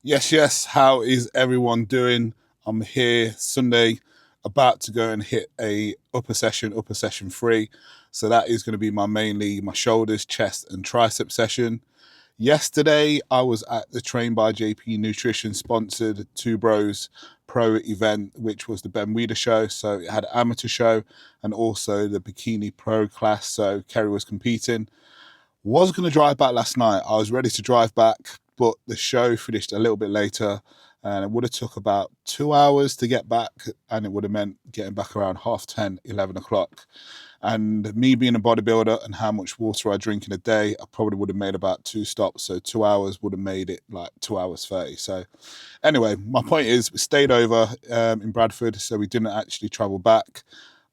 Yes, how is everyone doing? I'm here Sunday, about to go and hit a upper session 3. So that is going to be mainly my shoulders, chest and tricep session. Yesterday, I was at the Train by JP Nutrition sponsored Two Bros Pro event, which was the Ben Weider show. So it had an amateur show and also the Bikini Pro class. So Kerry was competing. Was going to drive back last night. I was ready to drive back, but the show finished a little bit later and it would have took about 2 hours to get back, and it would have meant getting back around 10:30, 11 o'clock. And me being a bodybuilder and how much water I drink in a day, I probably would have made about 2 stops. So 2 hours would have made it like 2 hours 30. So anyway, my point is we stayed over in Bradford, so we didn't actually travel back.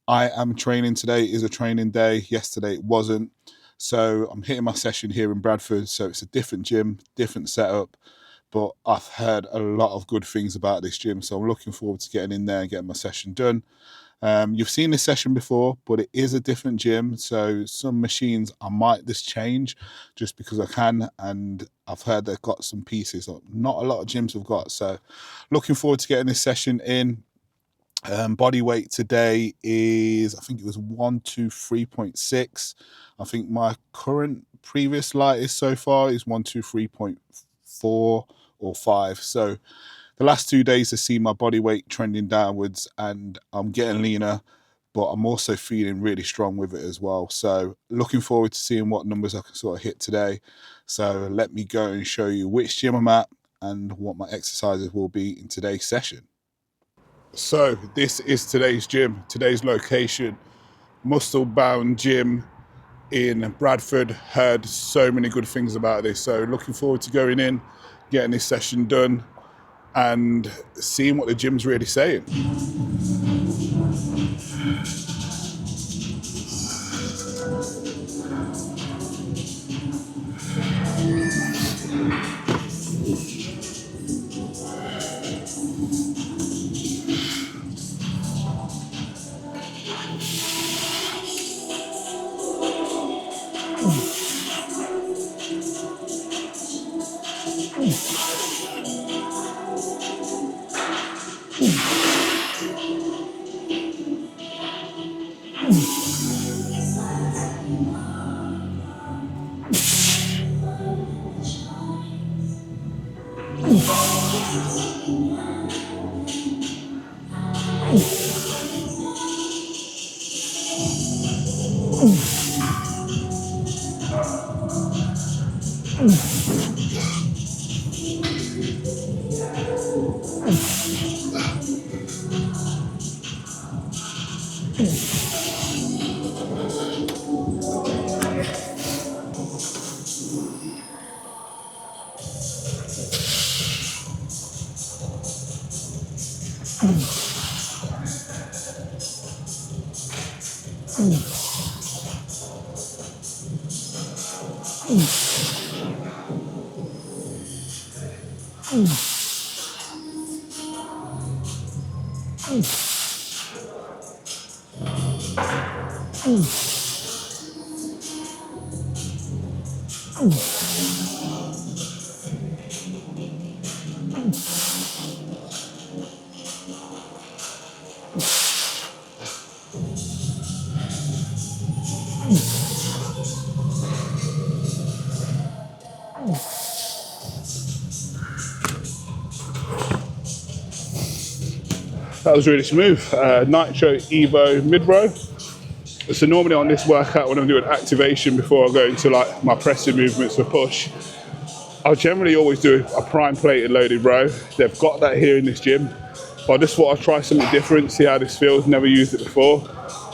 I am training today. It is a training day. Yesterday it wasn't. So I'm hitting my session here in Bradford. So it's a different gym, different setup, but I've heard a lot of good things about this gym. So I'm looking forward to getting in there and getting my session done. You've seen this session before, but it is a different gym. So some machines I might just change just because I can. And I've heard they've got some pieces that not a lot of gyms have got. So looking forward to getting this session in. Body weight today is, I think it was 123.6. I think my current previous lightest so far is 123.4 or 5. So the last 2 days I see my body weight trending downwards and I'm getting leaner, but I'm also feeling really strong with it as well. So looking forward to seeing what numbers I can sort of hit today. So let me go and show you which gym I'm at and what my exercises will be in today's session. So this is today's gym, today's location, Muscle Bound Gym in Bradford. Heard so many good things about this. So looking forward to going in, getting this session done and seeing what the gym's really saying. That was really smooth. Nitro Evo mid-row. So normally on this workout, when I'm doing activation before I go into like my pressing movements for push, I'll generally always do a prime plated loaded row. They've got that here in this gym. But I just thought I'd try something different, see how this feels. Never used it before.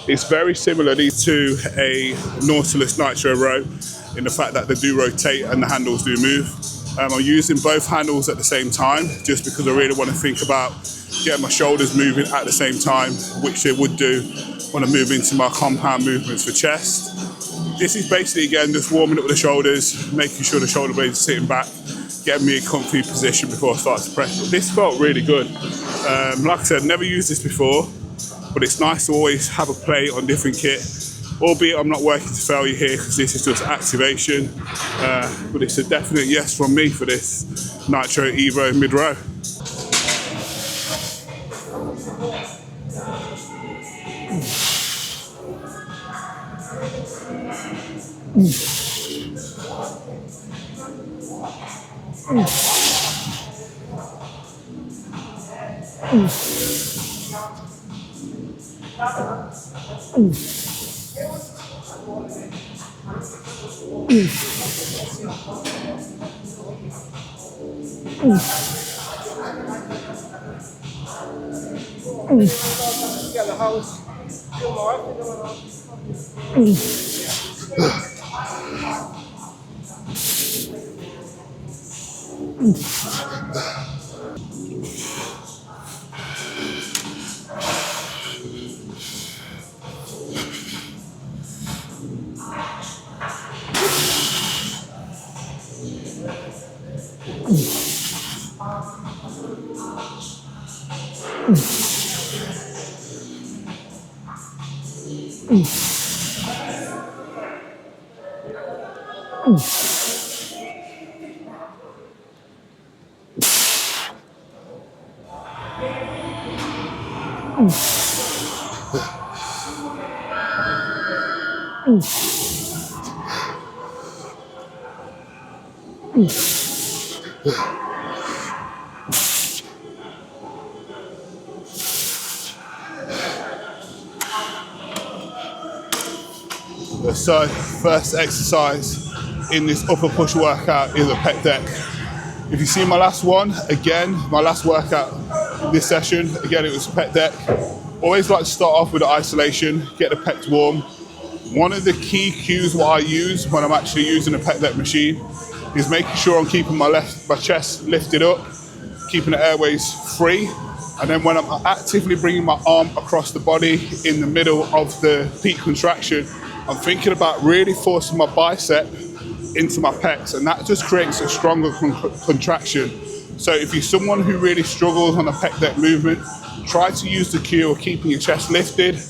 It's very similar to a Nautilus Nitro row in the fact that they do rotate and the handles do move. I'm using both handles at the same time just because I really want to think about getting my shoulders moving at the same time, which they would do when I move into my compound movements for chest. This is basically, again, just warming up with the shoulders, making sure the shoulder blades are sitting back, getting me a comfy position before I start to press. But this felt really good. Like I said, never used this before, but it's nice to always have a play on different kit. albeit I'm not working to failure here because this is just activation, but it's a definite yes from me for this Nitro Evo mid-row. So first exercise in this upper push workout is a pec deck. If you see my last one, again, my last workout this session, again it was pec deck. Always like to start off with the isolation, get the pecs warm. One of the key cues what I use when I'm actually using a pec deck machine is making sure I'm keeping my chest lifted up, keeping the airways free. And then when I'm actively bringing my arm across the body in the middle of the peak contraction, I'm thinking about really forcing my bicep into my pecs, and that just creates a stronger contraction. So if you're someone who really struggles on a pec deck movement, try to use the cue of keeping your chest lifted,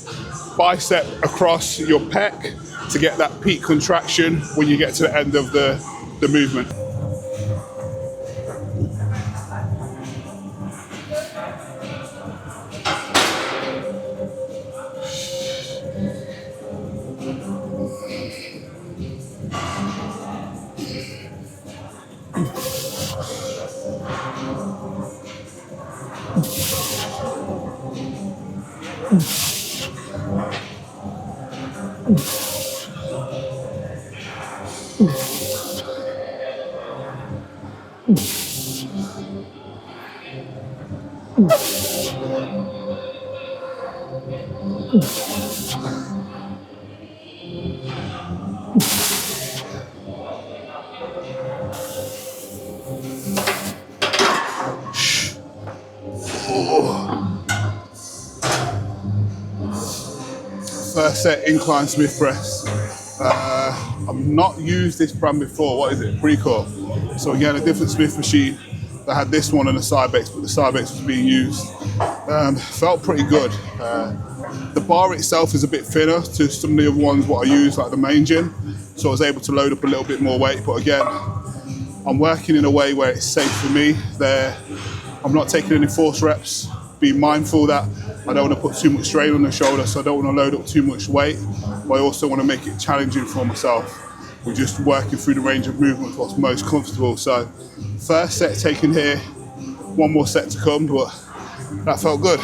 bicep across your pec to get that peak contraction when you get to the end of the movement. First set, Incline Smith press. I've not used this brand before. What is it? Precor. So again, a different Smith machine. I had this one and a Cybex, but the Cybex was being used. Felt pretty good. The bar itself is a bit thinner to some of the other ones what I use, like the main gym. So I was able to load up a little bit more weight. But again, I'm working in a way where it's safe for me. I'm not taking any force reps. Being mindful that I don't want to put too much strain on the shoulder, so I don't want to load up too much weight, but I also want to make it challenging for myself. We're just working through the range of movement, what's most comfortable. So first set taken here, one more set to come, but that felt good.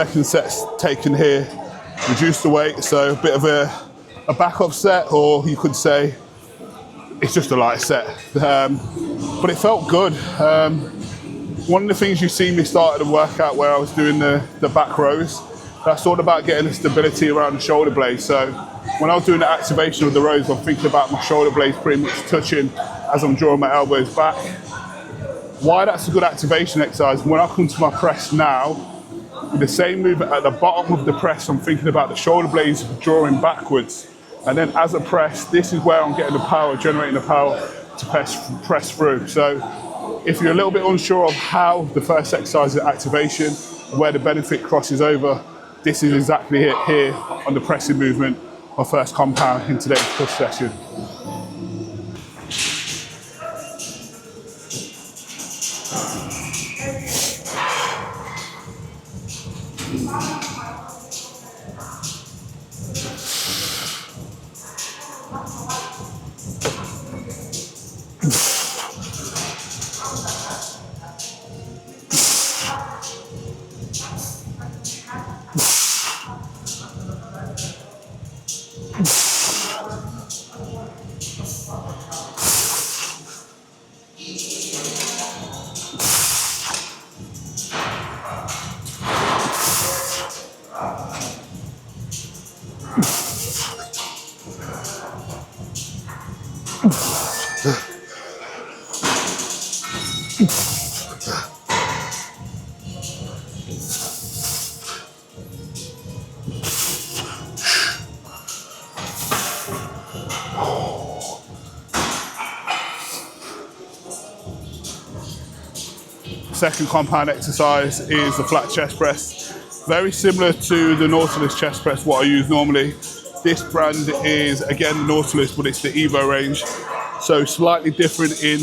second set's taken here, reduce the weight, so a bit of a backup set, or you could say it's just a light set. But it felt good. One of the things you see me started the workout where I was doing the back rows, that's all about getting the stability around the shoulder blades. So when I was doing the activation of the rows, I'm thinking about my shoulder blades pretty much touching as I'm drawing my elbows back. Why that's a good activation exercise, when I come to my press now, with the same movement at the bottom of the press, I'm thinking about the shoulder blades drawing backwards. And then as I press, this is where I'm getting the power, generating the power to press through. So if you're a little bit unsure of how the first exercise is activation, where the benefit crosses over, this is exactly it here on the pressing movement, my first compound in today's push session. Second compound exercise is the flat chest press. Very similar to the Nautilus chest press, what I use normally. This brand is, again, Nautilus, but it's the Evo range. So slightly different in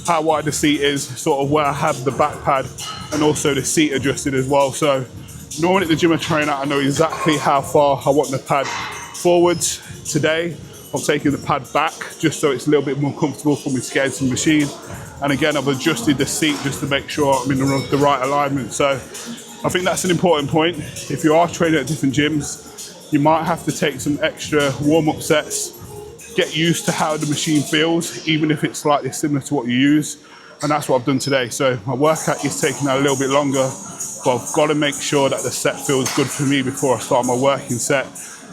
how wide the seat is, sort of where I have the back pad and also the seat adjusted as well. So normally at the gym I train at, I know exactly how far I want the pad forwards. Today, I'm taking the pad back just so it's a little bit more comfortable for me to get into the machine. And again, I've adjusted the seat just to make sure I'm in the right alignment. So I think that's an important point. If you are training at different gyms, you might have to take some extra warm-up sets, get used to how the machine feels, even if it's slightly similar to what you use. And that's what I've done today. So my workout is taking a little bit longer, but I've got to make sure that the set feels good for me before I start my working set.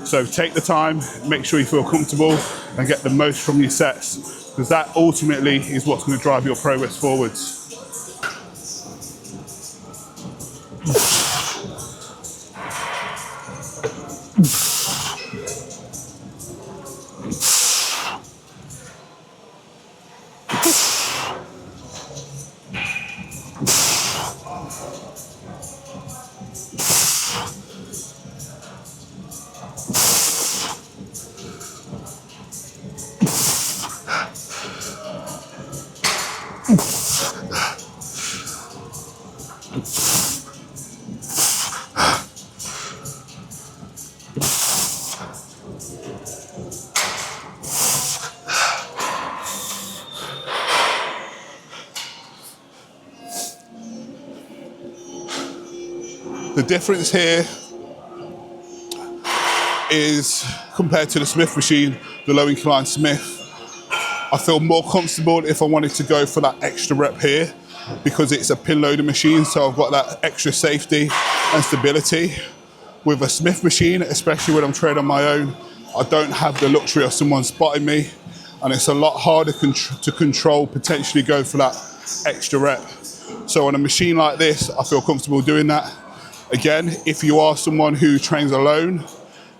So take the time, make sure you feel comfortable and get the most from your sets, because that ultimately is what's going to drive your progress forwards. The difference here is, compared to the Smith machine, the low incline Smith, I feel more comfortable if I wanted to go for that extra rep here, because it's a pin loading machine, so I've got that extra safety and stability. With a Smith machine, especially when I'm training on my own, I don't have the luxury of someone spotting me, and it's a lot harder to control, potentially go for that extra rep. So on a machine like this, I feel comfortable doing that. Again, if you are someone who trains alone,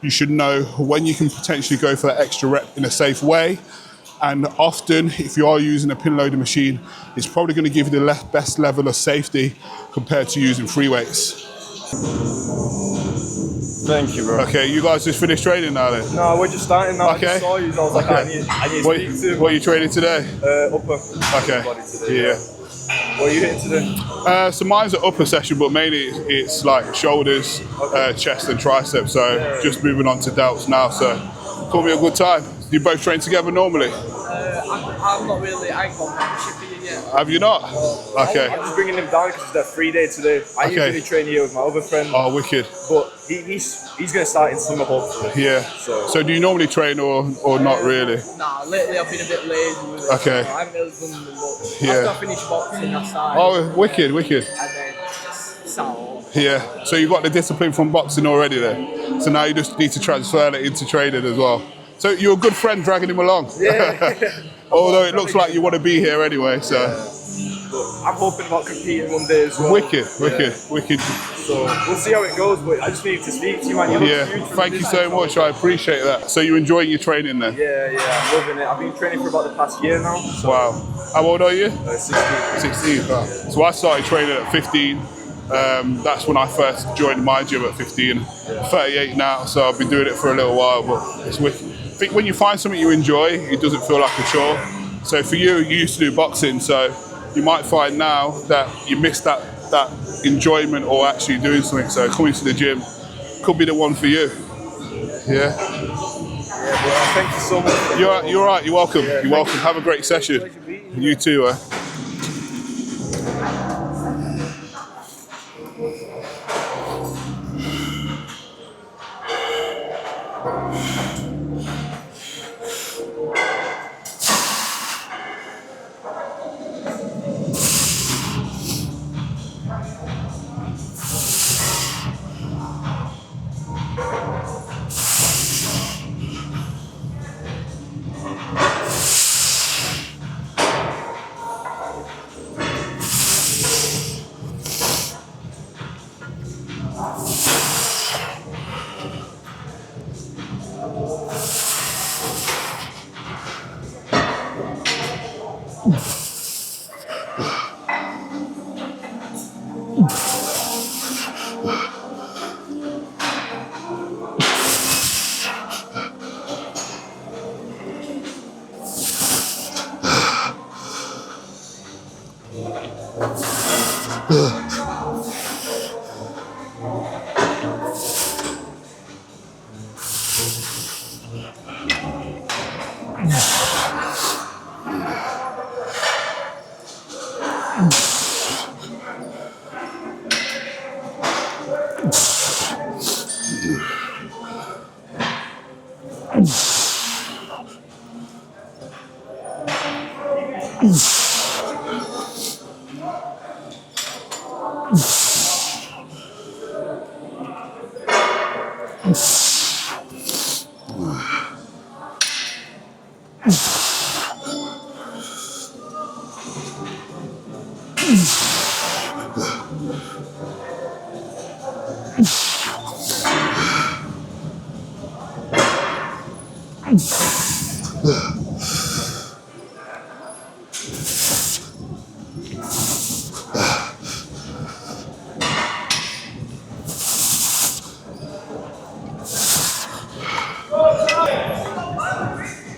you should know when you can potentially go for that extra rep in a safe way. And often, if you are using a pin loading machine, it's probably going to give you the best level of safety compared to using free weights. Thank you, bro. Okay, you guys just finished training now then? No, we're just starting now. Okay. I just saw you, I was like, I need to speak to. What are you training today? Upper. Okay. Body today, Yeah. What are you hitting today? So mine's an upper session, but mainly it's like shoulders, chest and triceps. So just moving on to delts now. So call me a good time. You both train together normally? I'm not really, I ain't got membership here Have you not? Okay. I'm just bringing him down because it's their free day today. I usually train here with my other friend. Oh, wicked. But he's going to start in summer hopefully. Yeah. So do you normally train or not really? Nah, lately I've been a bit lazy with it. Okay. I haven't really done the much. Yeah. After I finish boxing, I started. Oh, wicked. And then sat home. Yeah. So you got the discipline from boxing already then. So now you just need to transfer that into training as well. So you're a good friend dragging him along. Yeah. Although it looks like you want to be here anyway, so. I'm hoping about competing one day as well. Wicked. So we'll see how it goes, but I just need to speak to you, man. Thank you so much. I appreciate that. So you're enjoying your training then? Yeah, I'm loving it. I've been training for about the past year now. So. Wow. How old are you? 16. 16. Wow. So I started training at 15. That's when I first joined my gym at 15. I'm 38 now, so I've been doing it for a little while, but it's wicked. I think when you find something you enjoy, it doesn't feel like a chore. So for you used to do boxing, so you might find now that you miss that enjoyment or actually doing something. So coming to the gym could be the one for you. Yeah. Well, thank you so much. You're all right. You're welcome. You're welcome. Have a great session. You too.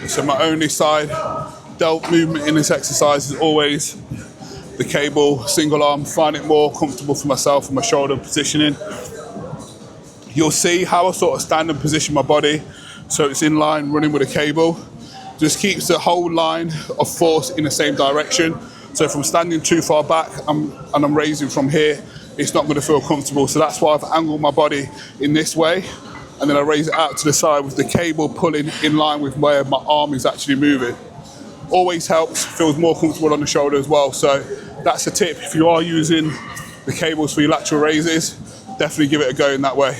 So my only side delt movement in this exercise is always the cable, single arm, find it more comfortable for myself and my shoulder positioning. You'll see how I sort of stand and position my body so it's in line running with a cable. Just keeps the whole line of force in the same direction. So if I'm standing too far back and I'm raising from here, it's not going to feel comfortable. So that's why I've angled my body in this way. And then I raise it out to the side with the cable pulling in line with where my arm is actually moving. Always helps, feels more comfortable on the shoulder as well. So that's a tip. If you are using the cables for your lateral raises, definitely give it a go in that way.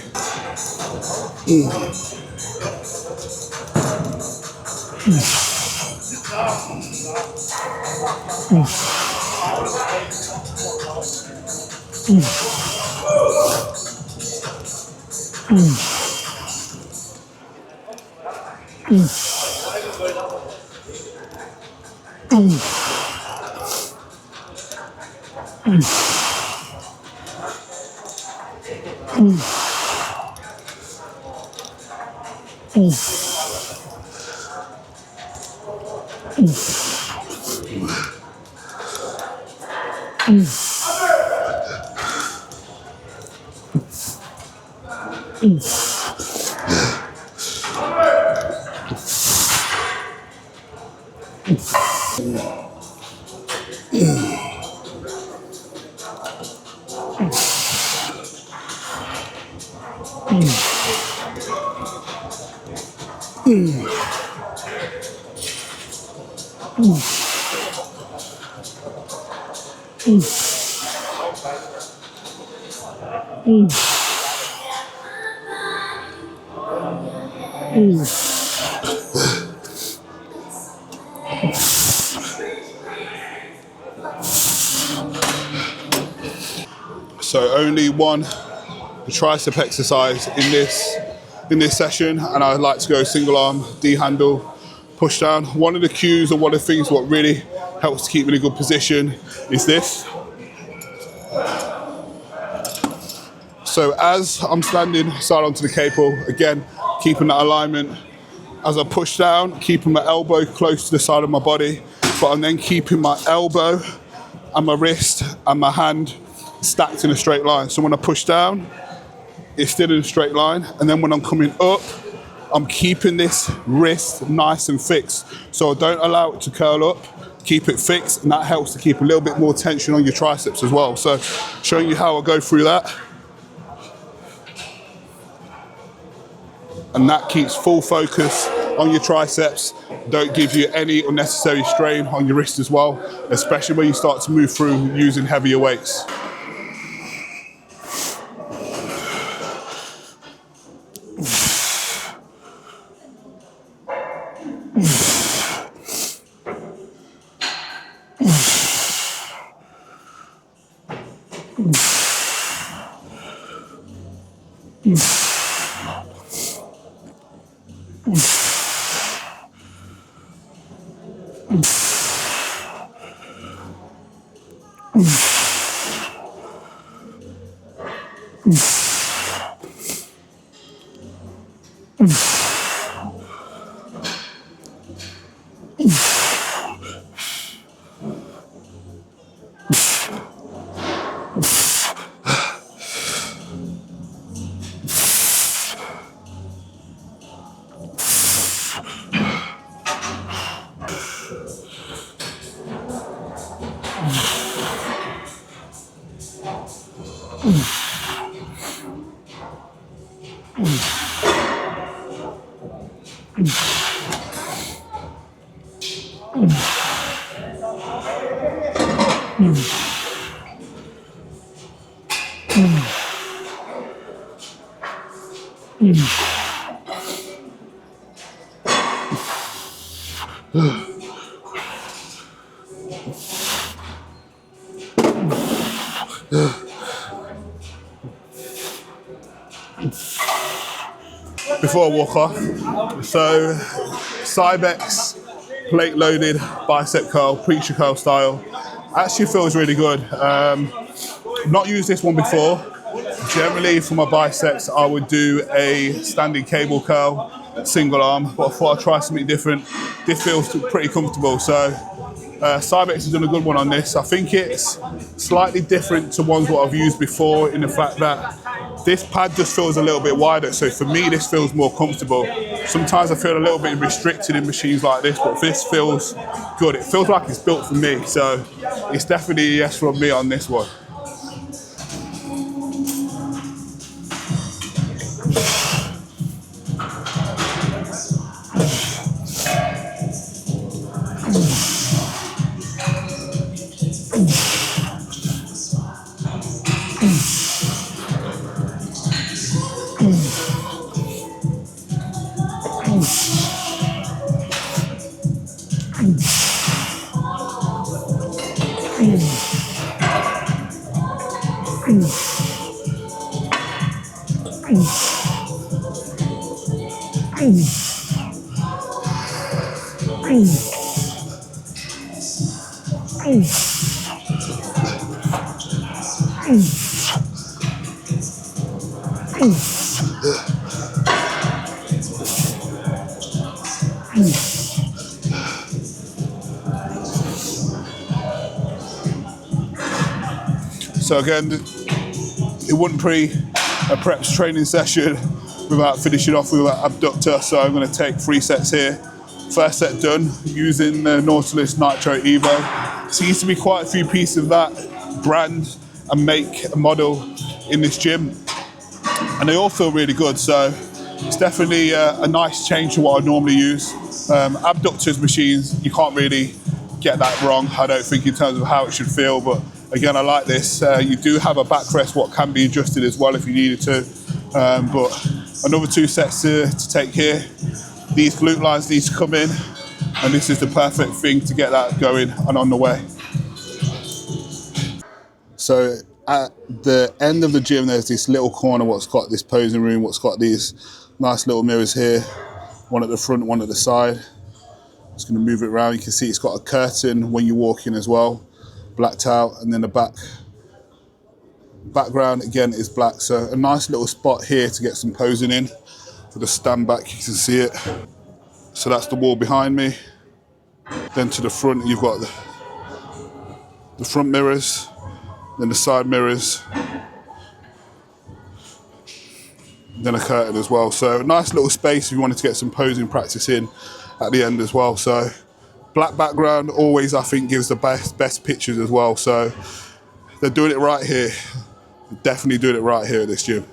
So only one tricep exercise in this session, and I like to go single arm, D handle, push down. One of the cues or one of the things what really helps to keep me in a good position is this. So as I'm standing side onto the cable, again, keeping that alignment. As I push down, keeping my elbow close to the side of my body, but I'm then keeping my elbow and my wrist and my hand stacked in a straight line. So when I push down, it's still in a straight line. And then when I'm coming up, I'm keeping this wrist nice and fixed. So I don't allow it to curl up, keep it fixed, and that helps to keep a little bit more tension on your triceps as well. So showing you how I go through that. And that keeps full focus on your triceps. Don't give you any unnecessary strain on your wrist as well, especially when you start to move through using heavier weights. Before I walk off, so Cybex plate loaded bicep curl, preacher curl style, actually feels really good. I've not used this one before. Generally for my biceps I would do a standing cable curl, single arm, but I thought I'd try something different. This feels pretty comfortable, so Cybex has done a good one on this. I think it's slightly different to ones what I've used before in the fact that this pad just feels a little bit wider, so for me this feels more comfortable. Sometimes I feel a little bit restricted in machines like this, but this feels good. It feels like it's built for me, so it's definitely a yes from me on this one. So again, it wouldn't be a preps training session without finishing off with that abductor. So I'm going to take 3 sets here. First set done using the Nautilus Nitro Evo. Seems to be quite a few pieces of that brand and make a model in this gym, and they all feel really good. So it's definitely a nice change to what I normally use. Abductors machines, you can't really get that wrong, I don't think, in terms of how it should feel, but again, I like this. You do have a backrest what can be adjusted as well if you needed to, but another 2 sets to take here. These glute lines need to come in, and this is the perfect thing to get that going and on the way. So at the end of the gym, there's this little corner what's got this posing room, what's got these nice little mirrors here, one at the front, one at the side. Just going to move it around. You can see it's got a curtain when you walk in as well, blacked out, and then the background again is black. So a nice little spot here to get some posing in. For the stand back, you can see it. So that's the wall behind me. Then to the front, you've got the front mirrors, then the side mirrors, then a curtain as well. So a nice little space if you wanted to get some posing practice in at the end as well. So black background always, I think, gives the best pictures as well. So they're doing it right here. Definitely doing it right here at this gym.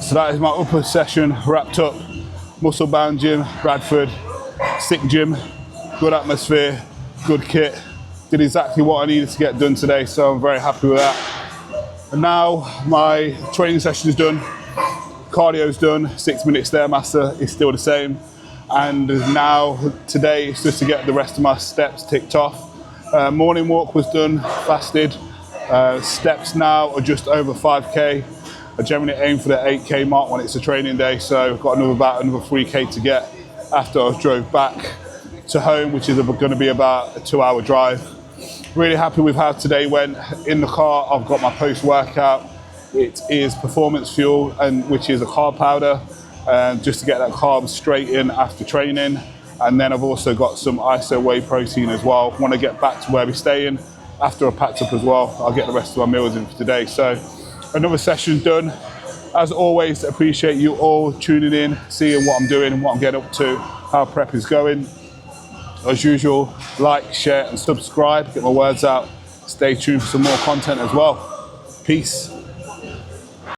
So that is my upper session wrapped up. Muscle bound gym, Bradford, sick gym, good atmosphere, good kit. Did exactly what I needed to get done today, so I'm very happy with that. And now my training session is done, cardio's done, 6 minute Stairmaster is still the same. And now today it's just to get the rest of my steps ticked off. Morning walk was done, fasted. Steps now are just over 5K. I generally aim for the 8K mark when it's a training day, so I've got about another 3K to get after I drove back to home, which is going to be about a 2-hour drive. Really happy with how today went. In the car, I've got my post-workout. It is Performance Fuel, which is a carb powder, just to get that carb straight in after training. And then I've also got some ISO whey protein as well. Want to get back to where we're staying after I packed up as well. I'll get the rest of my meals in for today. So another session done. As always, appreciate you all tuning in, seeing what I'm doing and what I'm getting up to, how prep is going. As usual, like, share and subscribe, get my words out. Stay tuned for some more content as well. Peace.